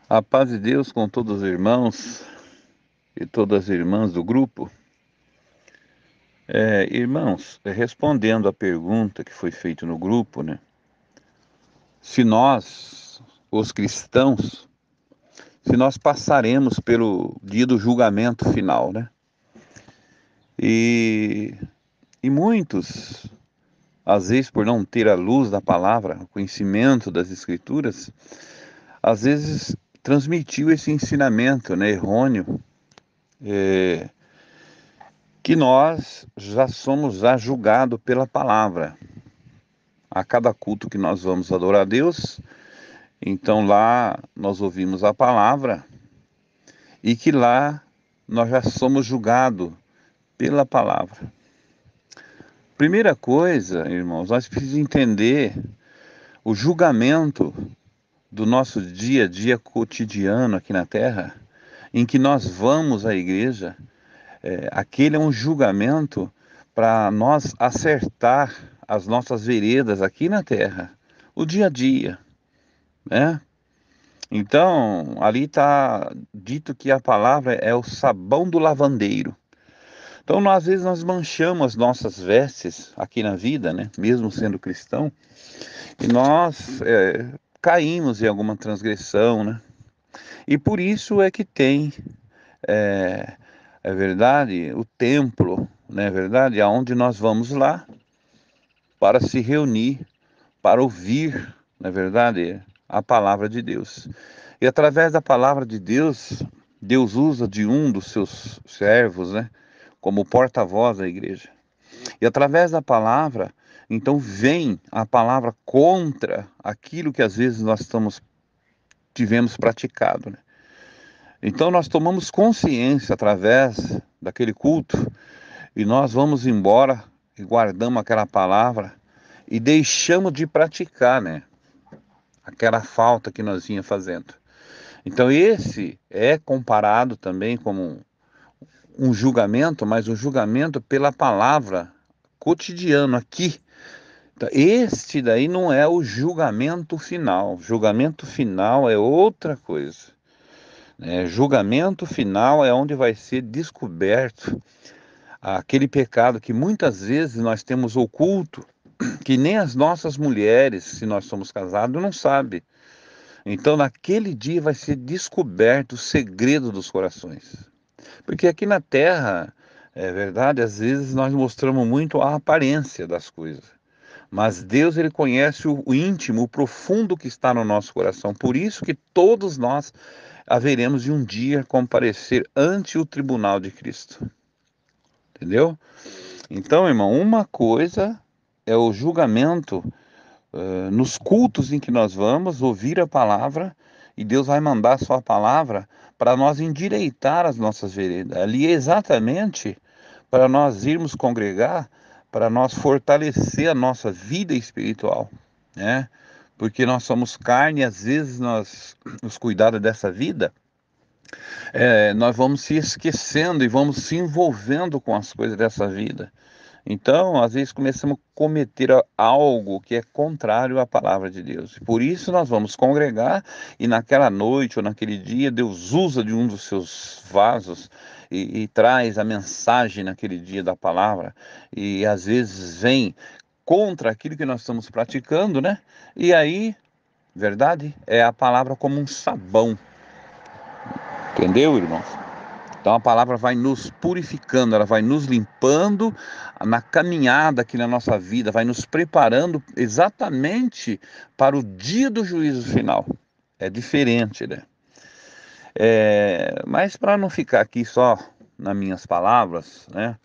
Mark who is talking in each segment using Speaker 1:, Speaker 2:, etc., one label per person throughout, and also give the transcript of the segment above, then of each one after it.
Speaker 1: A paz de Deus com todos os irmãos e todas as irmãs do grupo. Irmãos, respondendo à pergunta que foi feita no grupo, né? Se nós, os cristãos, se nós passaremos pelo dia do julgamento final, né? E, e muitos, às vezes por não ter a luz da palavra, o conhecimento das escrituras, às vezes transmitiu esse ensinamento, né, errôneo, que nós já somos já julgados pela palavra. A cada culto que nós vamos adorar a Deus, então lá nós ouvimos a palavra e que lá nós já somos julgados pela palavra. Primeira coisa, irmãos, nós precisamos entender o julgamento do nosso dia a dia cotidiano aqui na terra, em que nós vamos à igreja. Aquele é um julgamento para nós acertar as nossas veredas aqui na terra, o dia a dia, né? Então, ali está dito que a palavra é o sabão do lavandeiro. Então, às vezes nós manchamos as nossas vestes aqui na vida, né? Mesmo sendo cristão, e nós caímos em alguma transgressão, né? E por isso é que tem, é, é verdade, o templo, não é verdade? Aonde nós vamos lá para se reunir, para ouvir, não é verdade, a palavra de Deus. E através da palavra de Deus, Deus usa de um dos seus servos, né, como porta-voz da igreja. E através da palavra, então vem a palavra contra aquilo que às vezes nós tivemos praticado, né? Então nós tomamos consciência através daquele culto e nós vamos embora e guardamos aquela palavra e deixamos de praticar, né, aquela falta que nós vinha fazendo. Então esse é comparado também como um julgamento, mas um julgamento pela palavra cotidiano aqui. Então, este daí não é o julgamento final. Julgamento final é outra coisa, né? Julgamento final é onde vai ser descoberto aquele pecado que muitas vezes nós temos oculto, que nem as nossas mulheres, se nós somos casados, não sabem. Então, naquele dia vai ser descoberto o segredo dos corações. Porque aqui na Terra, é verdade, às vezes nós mostramos muito a aparência das coisas. Mas Deus, ele conhece o íntimo, o profundo que está no nosso coração. Por isso que todos nós haveremos de um dia comparecer ante o tribunal de Cristo. Entendeu? Então, irmão, uma coisa é o julgamento nos cultos em que nós vamos ouvir a palavra e Deus vai mandar a sua palavra para nós endireitar as nossas veredas. Ali é exatamente para nós irmos congregar, para nós fortalecer a nossa vida espiritual, né? Porque nós somos carne e às vezes nós, os cuidados dessa vida, nós vamos se esquecendo e vamos se envolvendo com as coisas dessa vida. Então, às vezes começamos a cometer algo que é contrário à palavra de Deus. Por isso nós vamos congregar e naquela noite ou naquele dia Deus usa de um dos seus vasos e traz a mensagem naquele dia da palavra e às vezes vem contra aquilo que nós estamos praticando, né? E aí, verdade, é a palavra como um sabão. Entendeu, irmãos? Então a palavra vai nos purificando, ela vai nos limpando na caminhada aqui na nossa vida, vai nos preparando exatamente para o dia do juízo final. É diferente, né? Mas para não ficar aqui só nas minhas palavras, né?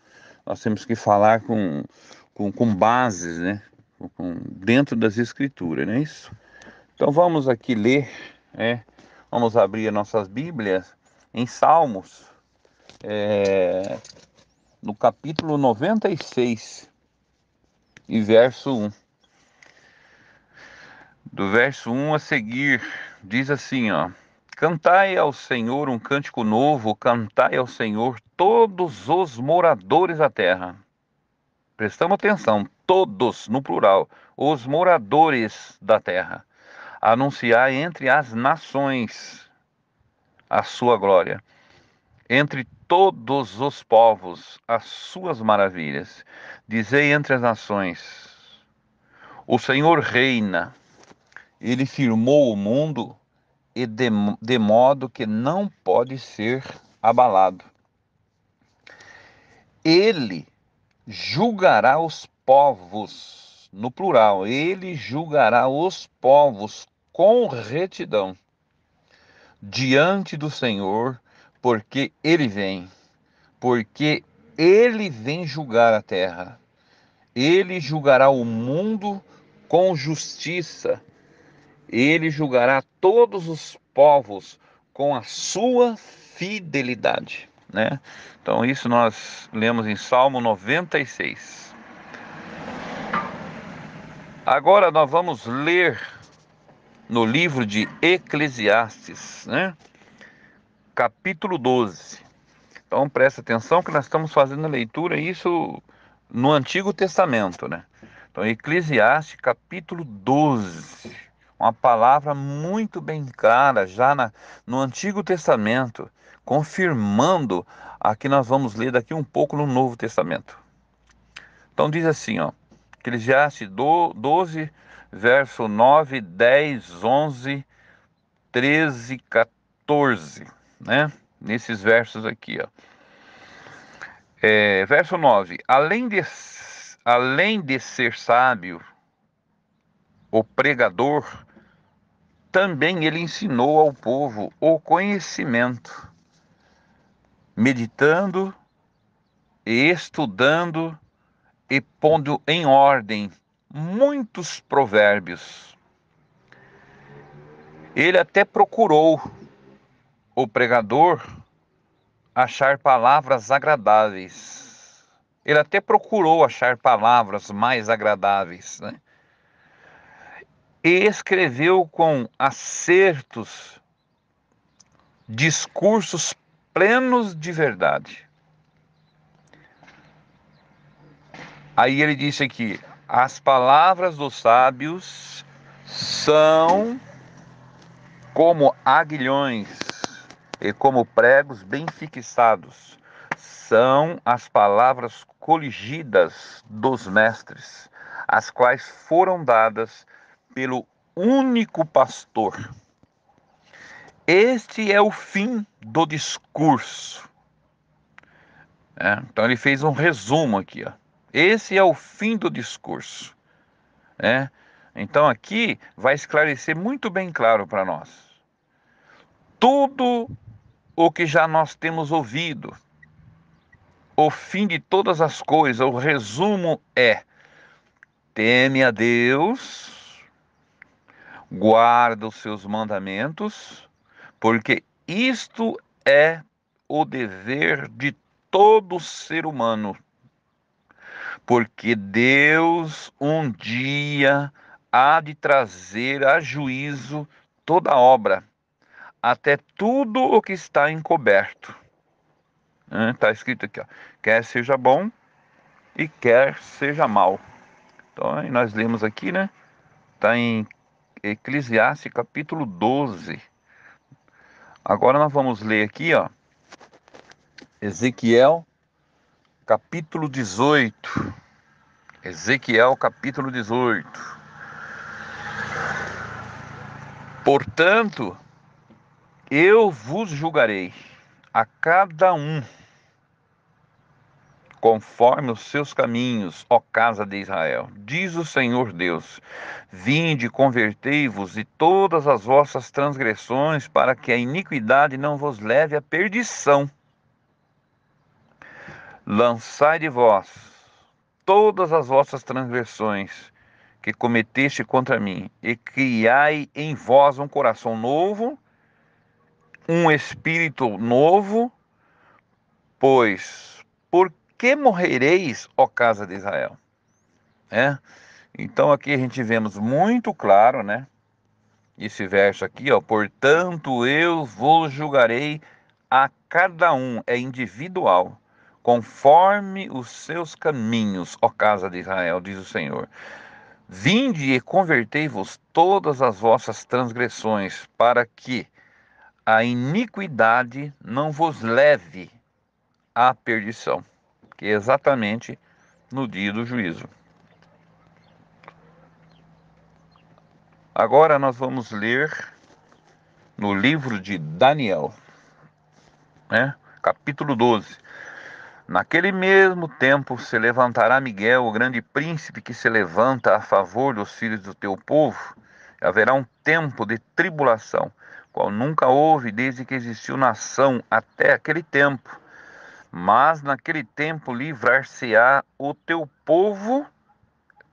Speaker 1: Nós temos que falar com bases, né? Dentro das escrituras, não é isso? Então vamos aqui ler, né? Vamos abrir as nossas Bíblias em Salmos, no capítulo 96 e verso 1. Do verso 1 a seguir, diz assim, ó: Cantai ao Senhor um cântico novo, cantai ao Senhor todos os moradores da terra. Prestamos atenção, todos, no plural, os moradores da terra. Anunciai entre as nações. a sua glória. Entre todos os povos, as suas maravilhas. Dizei entre as nações: o Senhor reina. Ele firmou o mundo e de modo que não pode ser abalado. Ele julgará os povos, no plural, ele julgará os povos com retidão diante do Senhor, porque ele vem julgar a terra. Ele julgará o mundo com justiça. Ele julgará todos os povos com a sua fidelidade, né? Então isso nós lemos em Salmo 96. Agora nós vamos ler no livro de Eclesiastes, né? Capítulo 12. Então presta atenção que nós estamos fazendo a leitura, isso no Antigo Testamento, né? Então Eclesiastes capítulo 12. Uma palavra muito bem clara já no Antigo Testamento, confirmando a que nós vamos ler daqui um pouco no Novo Testamento. Então diz assim, ó, Eclesiastes 12, verso 9, 10, 11, 13, 14, né? Nesses versos aqui, ó. Verso 9, além de ser sábio, o pregador, também ele ensinou ao povo o conhecimento, meditando e estudando e pondo em ordem muitos provérbios. Ele até procurou, o pregador, achar palavras agradáveis. Ele até procurou achar palavras mais agradáveis, né? E escreveu com acertos discursos plenos de verdade. Aí ele disse aqui: as palavras dos sábios são como aguilhões e como pregos bem fixados. São as palavras coligidas dos mestres, as quais foram dadas pelo único pastor. Este é o fim do discurso. Então ele fez um resumo aqui, ó. Esse é o fim do discurso, né? Então aqui vai esclarecer muito bem claro para nós. Tudo o que já nós temos ouvido, o fim de todas as coisas, o resumo é: teme a Deus, guarda os seus mandamentos, porque isto é o dever de todo ser humano. Porque Deus um dia há de trazer a juízo toda obra, até tudo o que está encoberto. Está escrito aqui, ó, quer seja bom e quer seja mal. Então, aí nós lemos aqui, né? Está em Eclesiastes capítulo 12. Agora nós vamos ler aqui, ó, Ezequiel capítulo 18. Ezequiel capítulo 18. Portanto, eu vos julgarei a cada um conforme os seus caminhos, ó casa de Israel. Diz o Senhor Deus: vinde, convertei-vos de todas as vossas transgressões, para que a iniquidade não vos leve à perdição. Lançai de vós todas as vossas transgressões que cometeste contra mim, e criai em vós um coração novo, um espírito novo, pois por que morrereis, ó casa de Israel? Então aqui a gente vemos muito claro, né? Esse verso aqui, ó, portanto eu vos julgarei a cada um, é individual, conforme os seus caminhos, ó casa de Israel, diz o Senhor. Vinde e convertei-vos todas as vossas transgressões, para que a iniquidade não vos leve à perdição, que é exatamente no dia do juízo. Agora nós vamos ler no livro de Daniel, né? Capítulo 12. Naquele mesmo tempo se levantará Miguel, o grande príncipe que se levanta a favor dos filhos do teu povo. Haverá um tempo de tribulação, qual nunca houve desde que existiu nação até aquele tempo. Mas naquele tempo livrar-se-á o teu povo.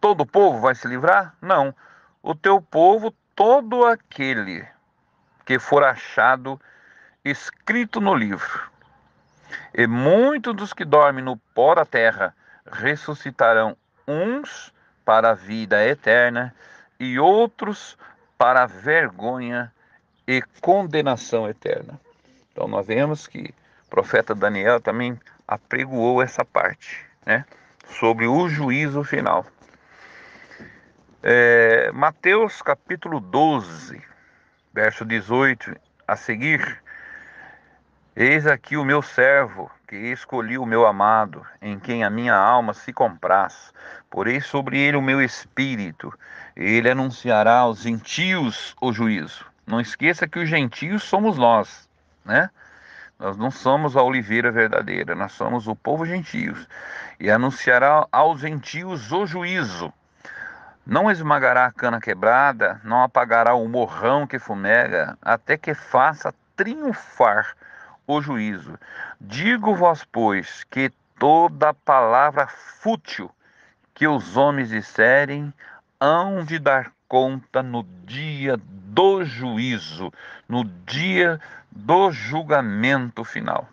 Speaker 1: Todo o povo vai se livrar? Não. O teu povo, todo aquele que for achado escrito no livro. E muitos dos que dormem no pó da terra ressuscitarão, uns para a vida eterna e outros para a vergonha e condenação eterna. Então nós vemos que o profeta Daniel também apregoou essa parte, né, sobre o juízo final. Mateus capítulo 12, verso 18 a seguir. Eis aqui o meu servo, que escolhi o meu amado, em quem a minha alma se compraz. Porei sobre ele o meu espírito, e ele anunciará aos gentios o juízo. Não esqueça que os gentios somos nós, né? Nós não somos a oliveira verdadeira, nós somos o povo gentios. E anunciará aos gentios o juízo. Não esmagará a cana quebrada, não apagará o morrão que fumega, até que faça triunfar o juízo. Digo-vos, pois, que toda palavra fútil que os homens disserem, hão de dar conta no dia do juízo, no dia do julgamento final.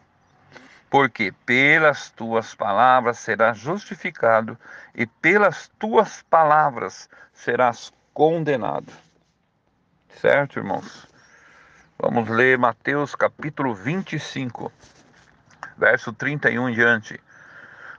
Speaker 1: Porque pelas tuas palavras serás justificado e pelas tuas palavras serás condenado. Certo, irmãos? Vamos ler Mateus capítulo 25, verso 31 em diante.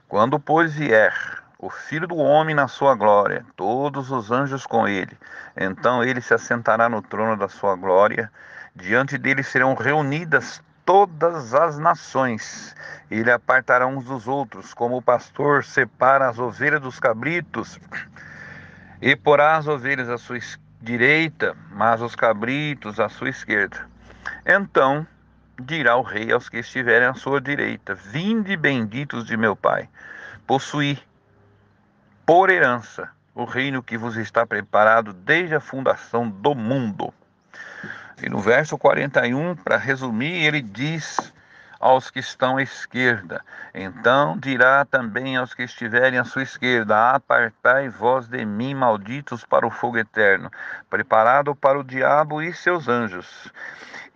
Speaker 1: Quando, pois, vier o Filho do Homem na sua glória, todos os anjos com ele, então ele se assentará no trono da sua glória, diante dele serão reunidas todas as nações, ele apartará uns dos outros, como o pastor separa as ovelhas dos cabritos, e porá as ovelhas à sua direita, mas os cabritos à sua esquerda. Então dirá o rei aos que estiverem à sua direita: vinde benditos de meu Pai, possuí por herança o reino que vos está preparado desde a fundação do mundo. E no verso 41, para resumir, ele diz aos que estão à esquerda: então dirá também aos que estiverem à sua esquerda: apartai vós de mim, malditos, para o fogo eterno, preparado para o diabo e seus anjos.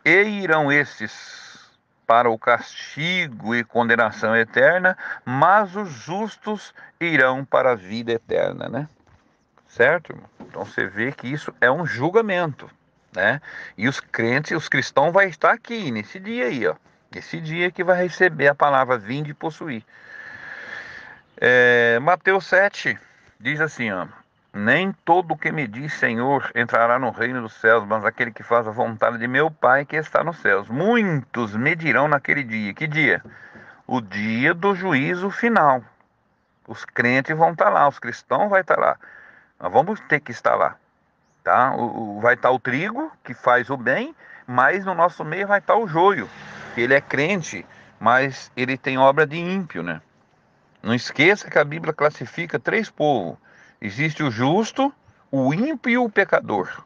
Speaker 1: E irão estes para o castigo e condenação eterna, mas os justos irão para a vida eterna, né? Certo, irmão? Então você vê que isso é um julgamento, né? E os crentes, os cristãos vai estar aqui, nesse dia aí, ó. Esse dia que vai receber a palavra vinde e possuir. Mateus 7 diz assim, ó: nem todo que me diz Senhor entrará no reino dos céus, mas aquele que faz a vontade de meu Pai que está nos céus. Muitos me dirão naquele dia. Que dia? O dia do juízo final. Os crentes vão estar lá, os cristãos vão estar lá. Nós vamos ter que estar lá, tá? Vai estar o trigo, que faz o bem, mas no nosso meio vai estar o joio. Ele é crente, mas ele tem obra de ímpio, né? Não esqueça que a Bíblia classifica 3 povos. Existe o justo, o ímpio e o pecador.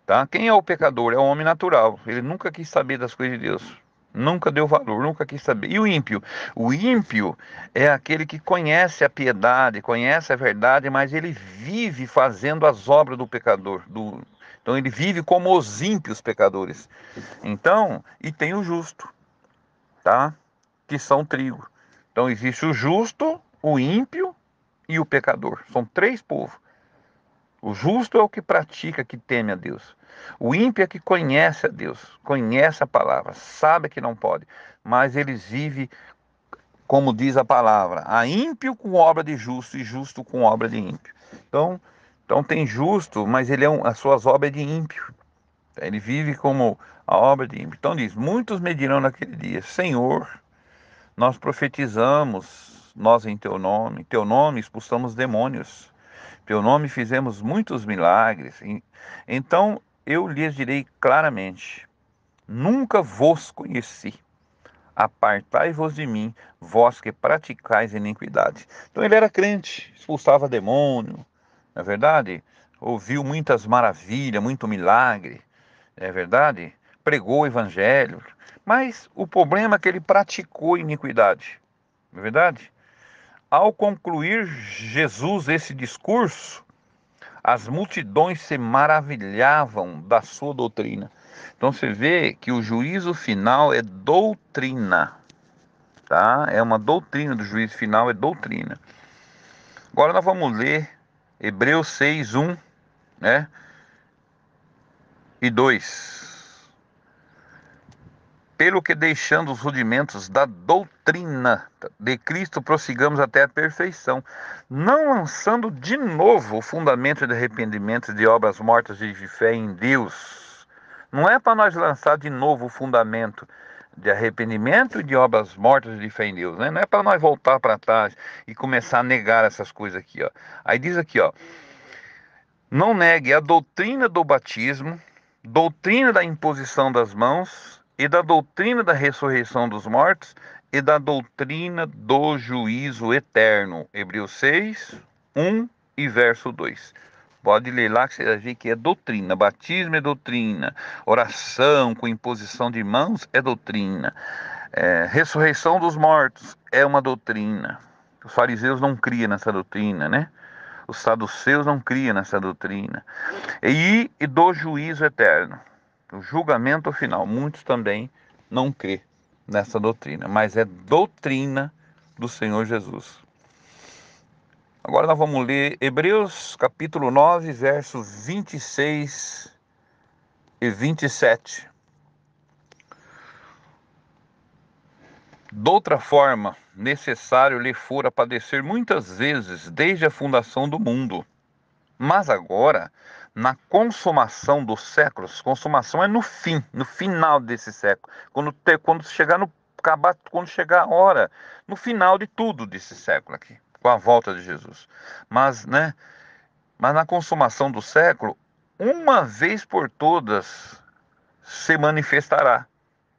Speaker 1: Tá? Quem é o pecador? É o homem natural. Ele nunca quis saber das coisas de Deus. Nunca deu valor, nunca quis saber. E o ímpio? O ímpio é aquele que conhece a piedade, conhece a verdade, mas ele vive fazendo as obras do pecador. Então ele vive como os ímpios pecadores. Então, e tem o justo, tá? Que são trigo. Então existe o justo, o ímpio e o pecador. São 3 povos. O justo é o que pratica, que teme a Deus. O ímpio é que conhece a Deus, conhece a palavra, sabe que não pode, mas eles vivem, como diz a palavra, a ímpio com obra de justo e justo com obra de ímpio. Então tem justo, mas ele as suas obras é de ímpio. Ele vive como a obra de ímpio. Então diz, muitos me dirão naquele dia, Senhor, nós profetizamos, nós em teu nome expulsamos demônios, teu nome fizemos muitos milagres. Então eu lhes direi claramente, nunca vos conheci. Apartai-vos de mim, vós que praticais iniquidade. Então ele era crente, expulsava demônio, não é verdade? Ouviu muitas maravilhas, muito milagre, é verdade? Pregou o evangelho, mas o problema é que ele praticou iniquidade, não é verdade? Ao concluir Jesus esse discurso, as multidões se maravilhavam da sua doutrina. Então você vê que o juízo final é doutrina, tá? É uma doutrina do juízo final, é doutrina. Agora nós vamos ler Hebreus 6, 1, né? E 2. Pelo que deixando os rudimentos da doutrina de Cristo, prossigamos até a perfeição, não lançando de novo o fundamento de arrependimento de obras mortas e de fé em Deus. Não é para nós lançar de novo o fundamento de arrependimento e de obras mortas e de fé em Deus, né? Não é para nós voltar para trás e começar a negar essas coisas aqui, ó. Aí diz aqui, ó, não negue a doutrina do batismo, doutrina da imposição das mãos e da doutrina da ressurreição dos mortos e da doutrina do juízo eterno. Hebreus 6, 1 e verso 2. Pode ler lá que você vai ver que é doutrina. Batismo é doutrina. Oração com imposição de mãos é doutrina. Ressurreição dos mortos é uma doutrina. Os fariseus não criam nessa doutrina, né? Os saduceus não criam nessa doutrina. E do juízo eterno, o julgamento final. Muitos também não crê nessa doutrina, mas é doutrina do Senhor Jesus. Agora nós vamos ler Hebreus capítulo 9, versos 26 e 27. Doutra forma, necessário lhe fora padecer muitas vezes desde a fundação do mundo. Mas agora, na consumação dos séculos, consumação é no fim, no final desse século, quando chegar quando chegar a hora, no final de tudo desse século aqui, com a volta de Jesus. Mas na consumação do século, uma vez por todas se manifestará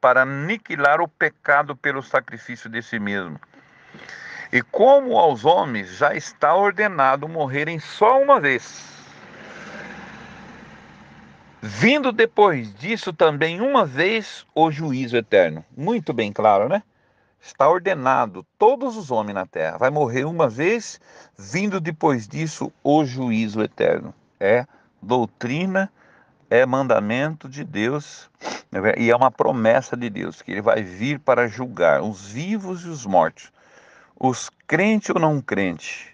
Speaker 1: para aniquilar o pecado pelo sacrifício de si mesmo. E como aos homens já está ordenado morrerem só uma vez, vindo depois disso também uma vez o juízo eterno. Muito bem claro, né? Está ordenado, todos os homens na terra vai morrer uma vez, vindo depois disso o juízo eterno. É doutrina, é mandamento de Deus, e é uma promessa de Deus, que ele vai vir para julgar os vivos e os mortos, os crentes ou não crentes,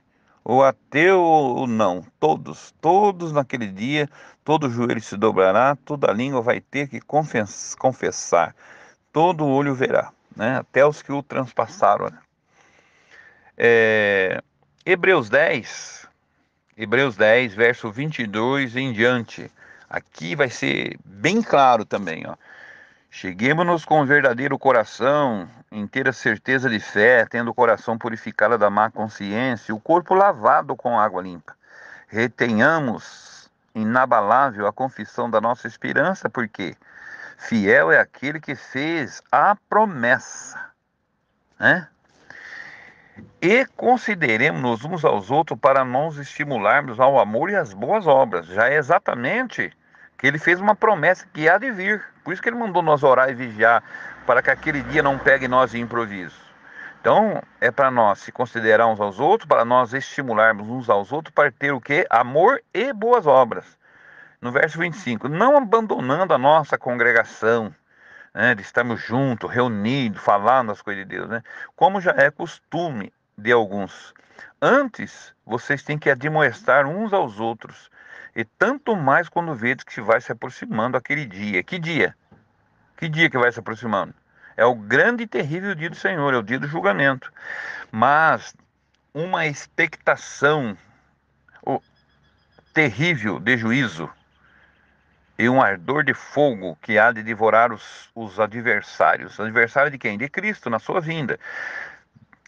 Speaker 1: o ateu ou não, todos naquele dia, todo joelho se dobrará, toda língua vai ter que confessar, todo olho verá, né? Até os que o transpassaram, né? Hebreus 10, verso 22 em diante, aqui vai ser bem claro também, ó. Cheguemo-nos com o verdadeiro coração, inteira certeza de fé, tendo o coração purificado da má consciência, e o corpo lavado com água limpa. Retenhamos inabalável a confissão da nossa esperança, porque fiel é aquele que fez a promessa, né? E consideremos-nos uns aos outros para nos estimularmos ao amor e às boas obras. Já é exatamente que ele fez uma promessa que há de vir. Por isso que ele mandou nós orar e vigiar, para que aquele dia não pegue nós de improviso. Então, é para nós se considerar uns aos outros, para nós estimularmos uns aos outros, para ter o quê? Amor e boas obras. No verso 25, não abandonando a nossa congregação, né, de estarmos juntos, reunidos, falando as coisas de Deus, né? Como já é costume de alguns. Antes, vocês têm que admoestar uns aos outros, e tanto mais quando vedes que vai se aproximando aquele dia. Que dia? Que dia que vai se aproximando? É o grande e terrível dia do Senhor, é o dia do julgamento. Mas uma expectação terrível de juízo, e um ardor de fogo que há de devorar os adversários. Adversário de quem? De Cristo, na sua vinda.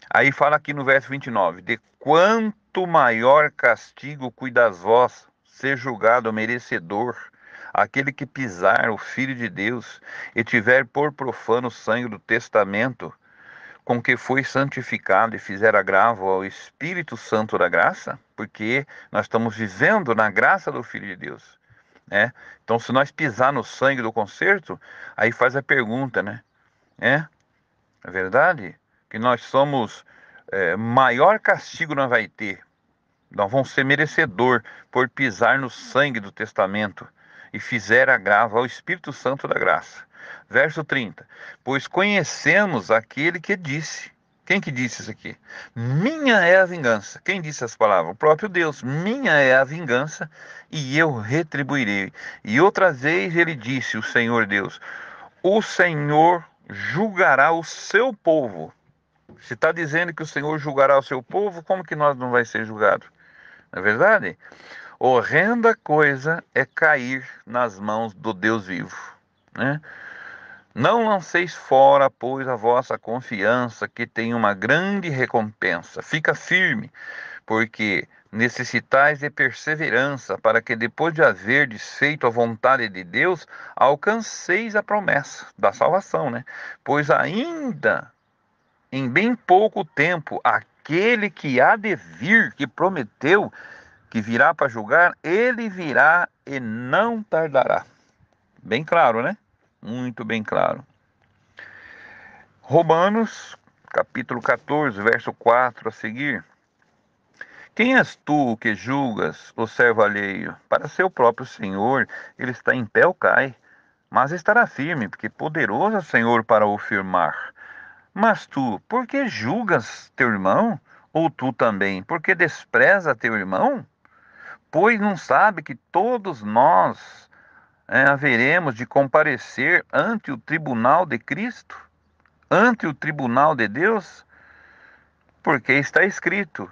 Speaker 1: Aí fala aqui no verso 29, de quanto maior castigo cuidas vós, ser julgado merecedor, aquele que pisar o Filho de Deus e tiver por profano o sangue do testamento, com que foi santificado e fizer agravo ao Espírito Santo da graça, porque nós estamos vivendo na graça do Filho de Deus, né? Então, se nós pisar no sangue do concerto, aí faz a pergunta, né? É verdade que nós somos, maior castigo nós vai ter, nós vamos ser merecedor por pisar no sangue do testamento e fizer agravo ao Espírito Santo da graça. Verso 30. Pois conhecemos aquele que disse. Quem que disse isso aqui? Minha é a vingança. Quem disse as palavras? O próprio Deus. Minha é a vingança e eu retribuirei. E outra vez ele disse, o Senhor Deus, o Senhor julgará o seu povo. Se está dizendo que o Senhor julgará o seu povo, como que nós não vai ser julgado? Não é verdade? Horrenda coisa é cair nas mãos do Deus vivo, né? Não lanceis fora, pois, a vossa confiança, que tem uma grande recompensa. Fica firme, porque necessitais de perseverança, para que depois de haverdes feito a vontade de Deus, alcanceis a promessa da salvação, né? Pois ainda em bem pouco tempo, aquele que há de vir, que prometeu, que virá para julgar, ele virá e não tardará. Bem claro, né? Muito bem claro. Romanos, capítulo 14, verso 4 a seguir. Quem és tu que julgas o servo alheio? Para seu próprio Senhor, ele está em pé ou cai, mas estará firme, porque poderoso é o Senhor para o firmar. Mas tu, por que julgas teu irmão? Ou tu também, por que despreza teu irmão? Pois não sabe que todos nós haveremos de comparecer ante o tribunal de Cristo, ante o tribunal de Deus, porque está escrito,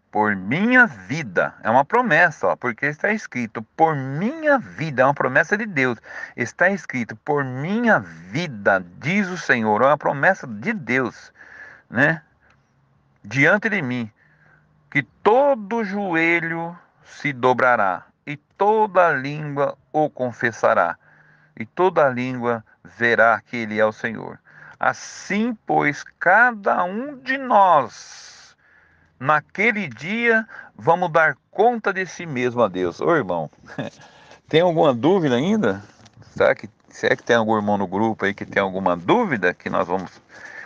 Speaker 1: por minha vida, é uma promessa, ó, porque está escrito, por minha vida, é uma promessa de Deus, está escrito, por minha vida, diz o Senhor, é uma promessa de Deus, né? Diante de mim, que todo joelho se dobrará, e toda língua o confessará, e toda língua verá que Ele é o Senhor. Assim, pois, cada um de nós, naquele dia, vamos dar conta de si mesmo a Deus. Ô irmão, tem alguma dúvida ainda? Será que tem algum irmão no grupo aí que tem alguma dúvida que nós vamos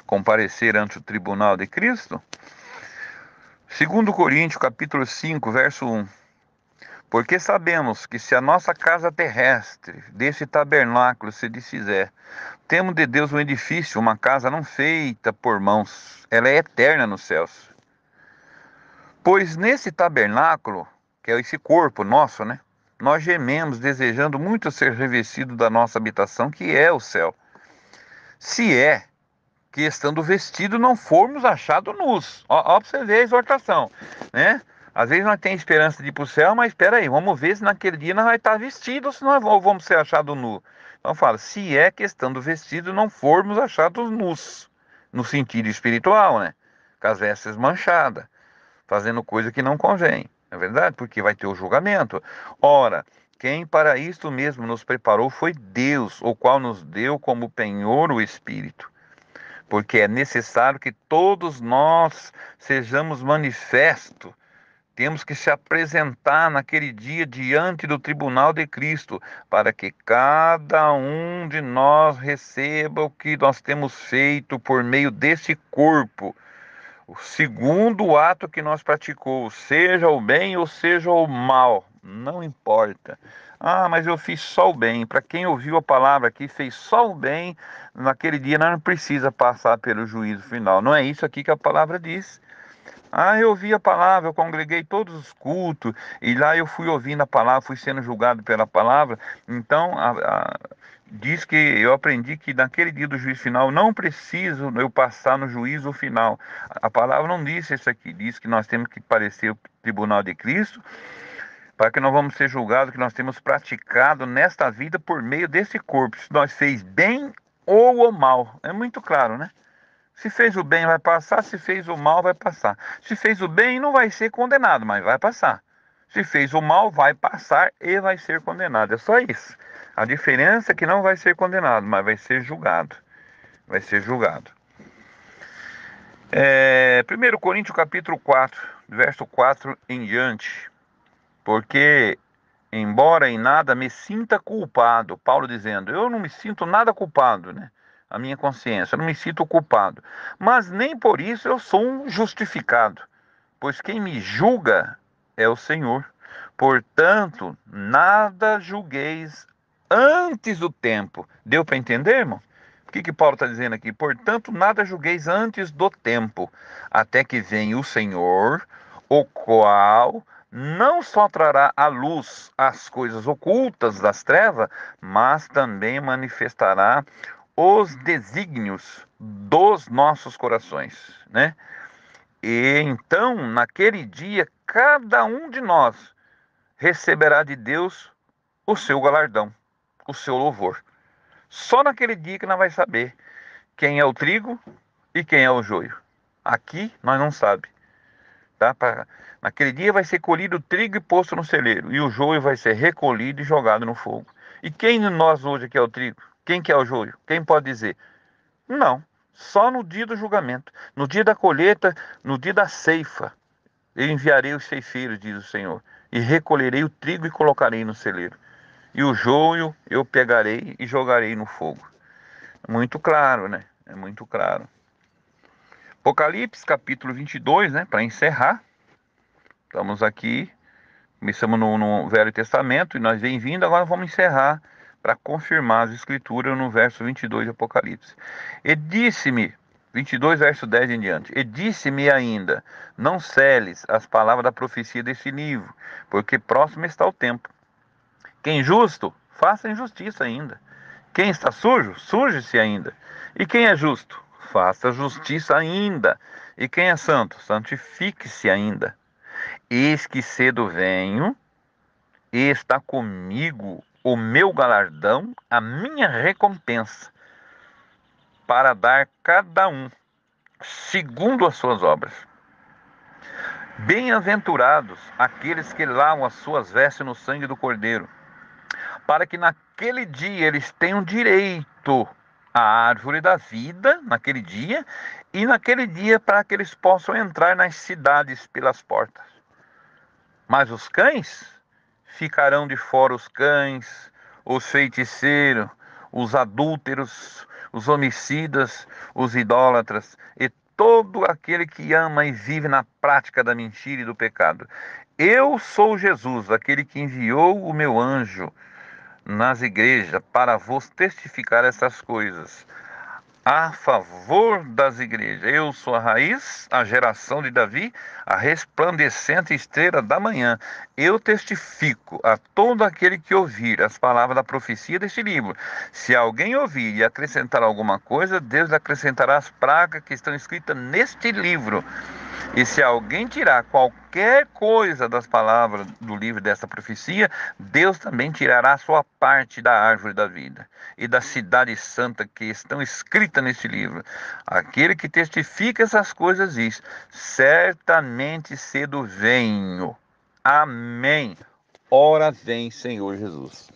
Speaker 1: comparecer ante o tribunal de Cristo? 2 capítulo 5, verso 1. Porque sabemos que se a nossa casa terrestre, desse tabernáculo, se desfizer, temos de Deus um edifício, uma casa não feita por mãos, ela é eterna nos céus. Pois nesse tabernáculo, que é esse corpo nosso, né? Nós gememos, desejando muito ser revestido da nossa habitação, que é o céu. Se é que estando vestido não formos achados nus. Ó, para você ver a exortação, né? Às vezes nós temos esperança de ir para o céu, mas espera aí, vamos ver se naquele dia nós vamos estar vestidos ou se nós vamos ser achados nus. Então fala, se é que estando vestido não formos achados nus, no sentido espiritual, né? Com as vestes manchadas, fazendo coisa que não convém, não é verdade? Porque vai ter o julgamento. Ora, quem para isto mesmo nos preparou foi Deus, o qual nos deu como penhor o Espírito. Porque é necessário que todos nós sejamos manifestos. Temos que se apresentar naquele dia diante do tribunal de Cristo, para que cada um de nós receba o que nós temos feito por meio desse corpo. O segundo ato que nós praticou, seja o bem ou seja o mal, não importa. Ah, mas eu fiz só o bem. Para quem ouviu a palavra aqui, fez só o bem, naquele dia não precisa passar pelo juízo final. Não é isso aqui que a palavra diz. Ah, eu ouvi a palavra, eu congreguei todos os cultos, e lá eu fui ouvindo a palavra, fui sendo julgado pela palavra. Então, diz que eu aprendi que naquele dia do juízo final não preciso eu passar no juízo final. A palavra não disse isso aqui, diz que nós temos que parecer o tribunal de Cristo, para que não vamos ser julgados que nós temos praticado nesta vida por meio desse corpo, se nós fez bem ou o mal. É muito claro, né? Se fez o bem vai passar, se fez o mal vai passar. Se fez o bem não vai ser condenado, mas vai passar. Se fez o mal vai passar e vai ser condenado. É só isso. A diferença é que não vai ser condenado, mas vai ser julgado. Vai ser julgado. 1 Coríntios capítulo 4, verso 4 em diante. Porque, embora em nada me sinta culpado, Paulo dizendo, eu não me sinto nada culpado, né? A minha consciência, eu não me sinto culpado. Mas nem por isso eu sou um justificado, pois quem me julga é o Senhor. Portanto, nada julgueis antes do tempo. Deu para entender, irmão? O que Paulo está dizendo aqui? Portanto, nada julgueis antes do tempo, até que venha o Senhor, o qual não só trará à luz as coisas ocultas das trevas, mas também manifestará os desígnios dos nossos corações, né? E então, naquele dia, cada um de nós receberá de Deus o seu galardão, o seu louvor. Só naquele dia que nós vai saber quem é o trigo e quem é o joio. Aqui nós não sabemos. Tá? Naquele dia vai ser colhido o trigo e posto no celeiro, e o joio vai ser recolhido e jogado no fogo. E quem de nós hoje que é o trigo? Quem que é o joio? Quem pode dizer? Não, só no dia do julgamento, no dia da colheita, no dia da ceifa, eu enviarei os ceifeiros, diz o Senhor, e recolherei o trigo e colocarei no celeiro. E o joio eu pegarei e jogarei no fogo. É muito claro, né? É muito claro. Apocalipse, capítulo 22, né? Para encerrar. Estamos aqui, começamos no Velho Testamento e nós vem vindo, agora vamos encerrar para confirmar as escrituras no verso 22 de Apocalipse. E disse-me, 22, verso 10 em diante, e disse-me ainda, não celes as palavras da profecia desse livro, porque próximo está o tempo. Quem justo, faça injustiça ainda. Quem está sujo, suje-se ainda. E quem é justo, faça justiça ainda. E quem é santo, santifique-se ainda. Eis que cedo venho, e está comigo o meu galardão, a minha recompensa, para dar cada um segundo as suas obras. Bem-aventurados aqueles que lavam as suas vestes no sangue do Cordeiro, para que naquele dia eles tenham direito à árvore da vida, naquele dia, e naquele dia para que eles possam entrar nas cidades pelas portas. Mas os cães ficarão de fora, os cães, os feiticeiros, os adúlteros, os homicidas, os idólatras e todo aquele que ama e vive na prática da mentira e do pecado. Eu sou Jesus, aquele que enviou o meu anjo nas igrejas para vos testificar essas coisas. A favor das igrejas. Eu sou a raiz, a geração de Davi, a resplandecente estrela da manhã. Eu testifico a todo aquele que ouvir as palavras da profecia deste livro. Se alguém ouvir e acrescentar alguma coisa, Deus acrescentará as pragas que estão escritas neste livro. E se alguém tirar qualquer coisa das palavras do livro dessa profecia, Deus também tirará a sua parte da árvore da vida e da cidade santa que estão escritas nesse livro. Aquele que testifica essas coisas diz: certamente cedo venho. Amém. Ora vem, Senhor Jesus.